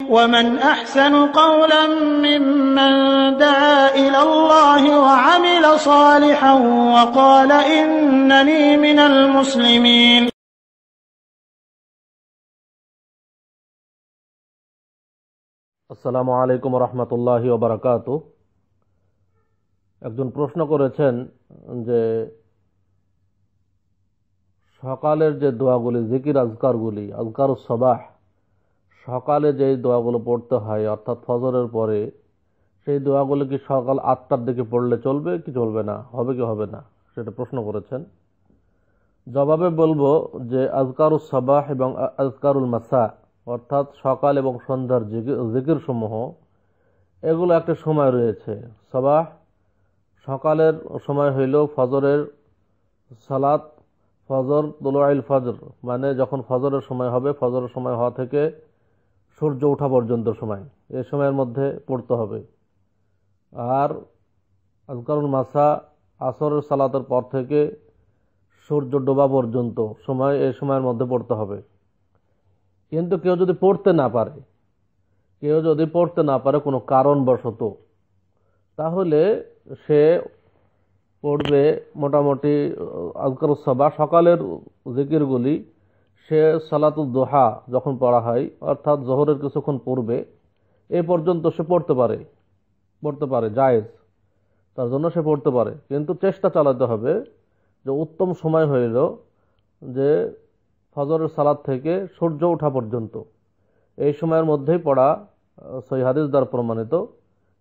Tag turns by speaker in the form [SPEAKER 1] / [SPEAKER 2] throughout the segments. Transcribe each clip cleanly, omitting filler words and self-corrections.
[SPEAKER 1] ومن أحسن قولا ممن دعا إلى الله وعمل صالحا وقال إنني من المسلمين.
[SPEAKER 2] আসসালামু আলাইকুম রহমতুল্লাহি ওয়া বারাকাতুহু। একজন প্রশ্ন করেছেন যে সকালের যে দোয়াগুলি, জিকির আজকারগুলি, আজকারুস সাবাহ, সকালে যে দোয়াগুলো পড়তে হয় অর্থাৎ ফজরের পরে, সেই দোয়াগুলো কি সকাল 8টার দিকে পড়লে চলবে কি চলবে না, হবে কি হবে না, সেটা প্রশ্ন করেছেন। জবাবে বলবো যে আজকারুস সাবাহ এবং আজকারুল মাসা অর্থাৎ সকাল এবং সন্ধ্যার জিকির সমূহ, এগুলো একটা সময় রয়েছে। সাবাহ সকালের সময় হইল ফজরের সালাত, ফজর তুলুল ফজর মানে যখন ফজরের সময় হবে, ফজরের সময় হওয়া থেকে সূর্য ওঠা পর্যন্ত সময়, এই সময়ের মধ্যে পড়তে হবে। আর আজকারুল মাসা আসরের সালাতের পর থেকে সূর্য ডোবা পর্যন্ত সময়, এই সময়ের মধ্যে পড়তে হবে। কিন্তু কেউ যদি পড়তে না পারে কোনো কারণবশত, তাহলে সে পড়বে মোটামুটি আজকারুস সাবাহ সকালের জিকিরগুলি সে সালাতুদ দুহা যখন পড়া হয় অর্থাৎ জোহরের কিছুক্ষণ পূর্বে এই পর্যন্ত সে পড়তে পারে, জায়েজ, তার জন্য সে পড়তে পারে। কিন্তু চেষ্টা চালাতে হবে যে উত্তম সময় হইল যে ফজরের সালাত থেকে সূর্য ওঠা পর্যন্ত, এই সময়ের মধ্যেই পড়া সহিহ হাদিস দ্বারা প্রমাণিত,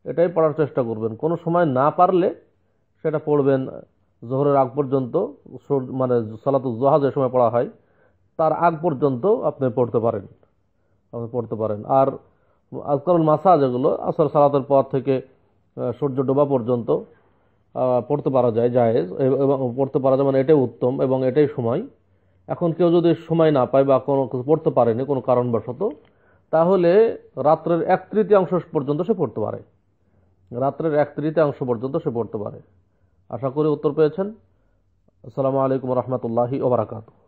[SPEAKER 2] এটাই পড়ার চেষ্টা করবেন। কোনো সময় না পারলে সেটা পড়বেন জোহরের আগ পর্যন্ত, মানে সালাতুল জোহা যে সময় পড়া হয় তার আগ পর্যন্ত আপনি পড়তে পারেন। আর আজকারুল মাসা যেগুলো আসর সালাতের পর থেকে সূর্য ডোবা পর্যন্ত পড়তে পারা যায়, জায়েজ, এবং পড়তে পারা যায়, মানে এটাই উত্তম এবং এটাই সময়। এখন কেউ যদি সময় না পায় বা কোনো কিছু পড়তে পারেনি কোনো কারণবশত, তাহলে রাত্রের 1/3 পর্যন্ত সে পড়তে পারে। আশা করি উত্তর পেয়েছেন। আসসালামু আলাইকুম রহমতুল্লাহি ওয়া বারাকাতুহু।